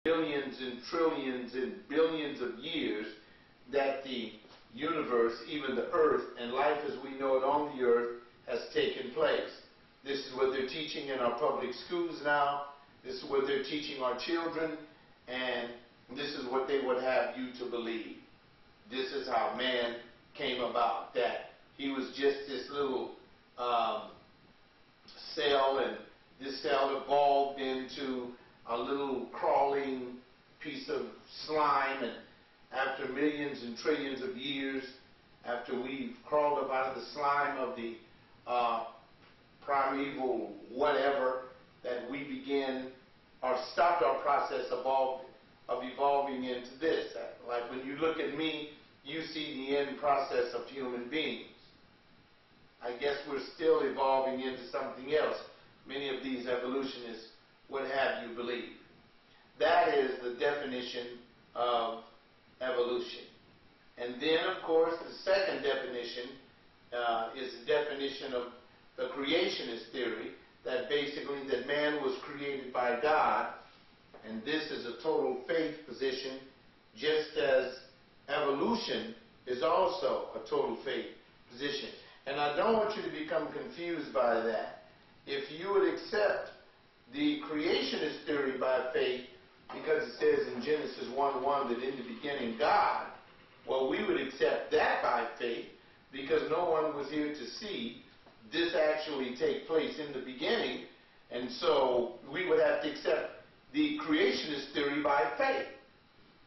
billions and trillions and billions of years that the universe, even the earth, and life as we know it on the earth has taken place. This is what they're teaching in our public schools now. This is what they're teaching our children, and this is what they would have you to believe. This is how man came about, that he was just this little cell, and this cell evolved into a little crawling piece of slime, and after millions and trillions of years, after we've crawled up out of the slime of the primeval whatever, that we begin or stopped our process of evolving into this. Like when you look at me, you see the end process of human beings. I guess we're still evolving into something else. Many of these evolutionists would have you believe. That is the definition of evolution. And then, of course, the second definition is the definition of the Creationist Theory, that basically that man was created by God, and this is a total faith position, just as evolution is also a total faith position. And I don't want you to become confused by that. If you would accept the Creationist Theory by faith, because it says in Genesis 1:1 that in the beginning God, well, we would accept that by faith because no one was here to see this actually take place in the beginning, and so we would have to accept the Creationist Theory by faith.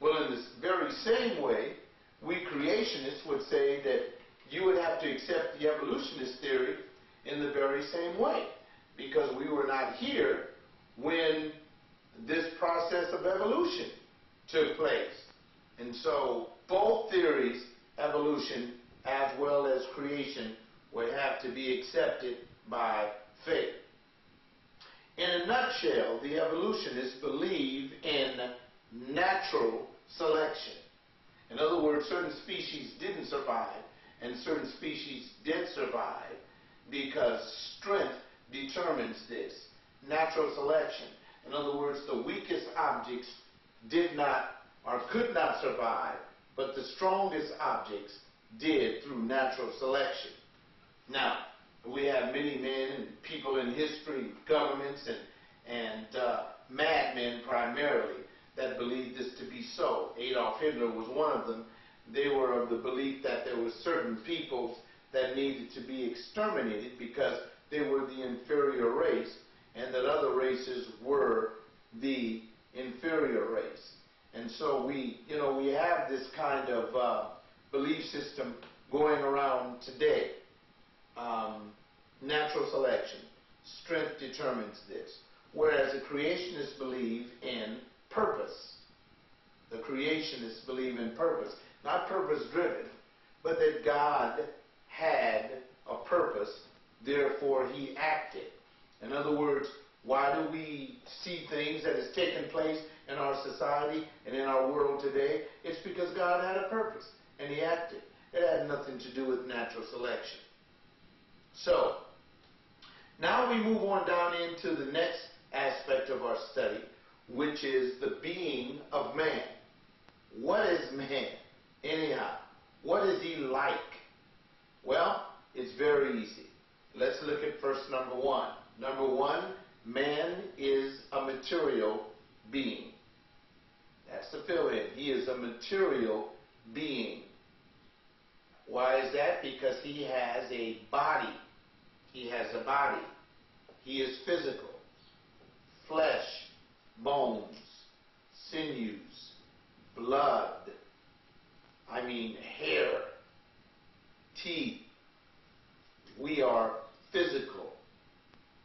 Well, in this very same way, we creationists would say that you would have to accept the evolutionist theory in the very same way, because we were not here when this process of evolution took place. And so both theories, evolution as well as creation, would have to be accepted by faith. In a nutshell, the evolutionists believe in natural selection. In other words, certain species didn't survive and certain species did survive because strength determines this. Natural selection. In other words, the weakest objects did not or could not survive, but the strongest objects did through natural selection. Now, we have many men and people in history, governments and madmen primarily, that believe this to be so. Adolf Hitler was one of them. They were of the belief that there were certain peoples that needed to be exterminated because they were the inferior race, and that other races were the inferior race. And so we have this kind of belief system going around today. Natural selection, strength determines this. Whereas the creationists believe in purpose. The creationists believe in purpose. Not purpose-driven, but that God had a purpose, therefore He acted. In other words, why do we see things that has taken place in our society and in our world today? It's because God had a purpose, and He acted. It had nothing to do with natural selection. So, now we move on down into the next aspect of our study, which is the being of man. What is man, anyhow? What is he like? Well, it's very easy. Let's look at first number one. Number one, man is a material being. That's the fill-in. He is a material being. Why is that? Because he has a body. He has a body. He is physical. Flesh, bones, sinews, blood, hair, teeth. We are physical.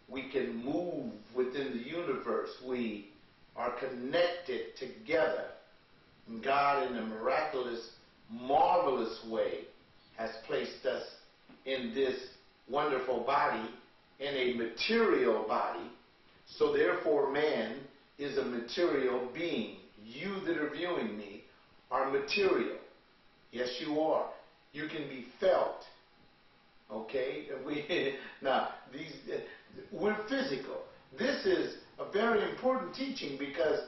We can move within the universe. We are connected together. And God, in a miraculous, marvelous way, has placed us in this wonderful body, in a material body. So therefore man is a material being. You that are viewing me are material. Yes, you are. You can be felt. Okay? We're physical. This is a very important teaching because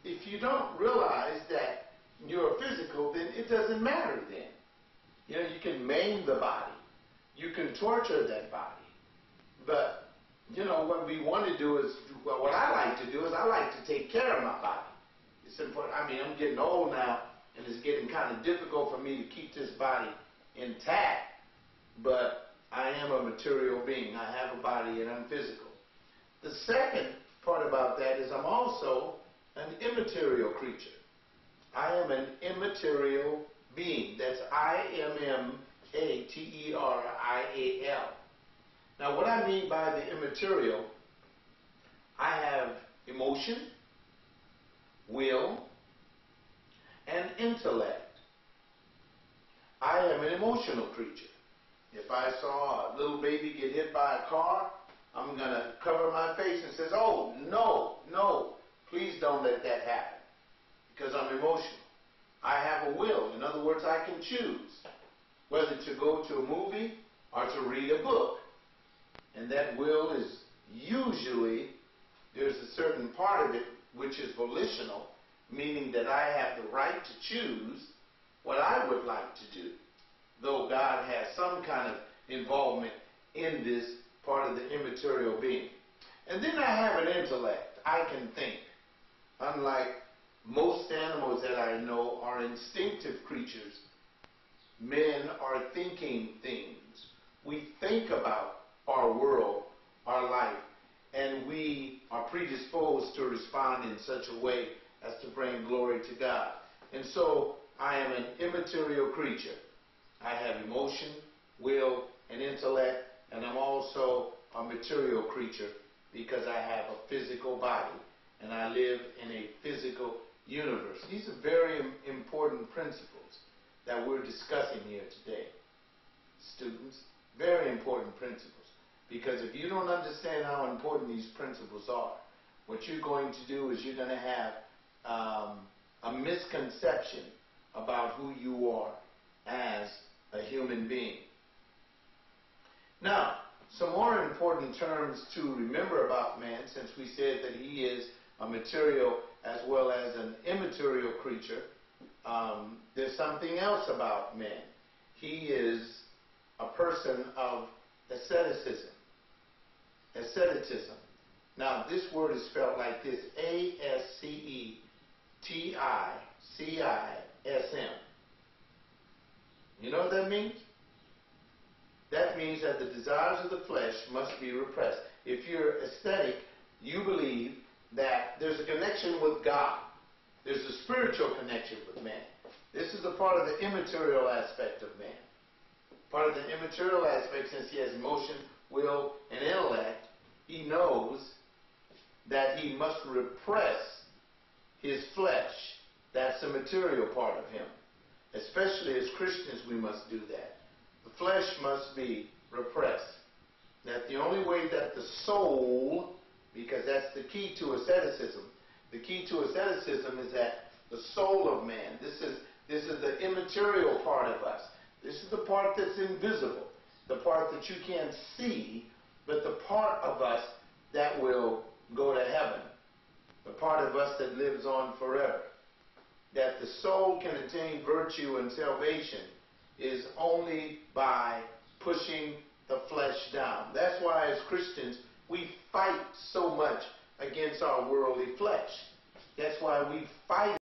if you don't realize that you're physical, then it doesn't matter then. You know, you can maim the body. You can torture that body. But, you know, what we want to do is, well, what I like to do is I like to take care of my body. It's important. I mean, I'm getting old now, and it's getting kind of difficult for me to keep this body intact. But I am a material being. I have a body, and I'm physical. The second part about that is I'm also an immaterial creature. I am an immaterial being. That's immaterial. Now, what I mean by the immaterial, I have emotion, will, and intellect. I am an emotional creature. If I saw a little baby get hit by a car, I'm going to cover my face and say, oh, no, no, please don't let that happen, because I'm emotional. I have a will. In other words, I can choose whether to go to a movie or to read a book. And that will is usually, there's a certain part of it which is volitional, meaning that I have the right to choose what I would like to do, though God has some kind of involvement in this part of the immaterial being. And then I have an intellect. I can think. Unlike most animals that I know are instinctive creatures, men are thinking things. We think about our world, our life, and we are predisposed to respond in such a way as to bring glory to God. And so I am an immaterial creature. I have emotion, will, and intellect, and I'm also a material creature because I have a physical body and I live in a physical universe. These are very important principles that we're discussing here today, students. Very important principles. Because if you don't understand how important these principles are, what you're going to do is you're going to have a misconception about who you are as a human being. Now, some more important terms to remember about man, since we said that he is a material as well as an immaterial creature, there's something else about man. He is a person of asceticism. Asceticism. Now, this word is spelled like this, Asceticism. You know what that means? That means that the desires of the flesh must be repressed. If you're ascetic, you believe that there's a connection with God. There's a spiritual connection with man. This is a part of the immaterial aspect of man. Part of the immaterial aspect, since he has emotion, will, and intellect, he knows that he must repress his flesh. That's the material part of him. Especially as Christians, we must do that. The flesh must be repressed. That the only way that the soul, because that's the key to asceticism, the key to asceticism is that the soul of man, this is the immaterial part of us. This is the part that's invisible, the part that you can't see, but the part of us that will go to heaven, the part of us that lives on forever. That the soul can attain virtue and salvation is only by pushing the flesh down. That's why as Christians we fight so much against our worldly flesh. That's why we fight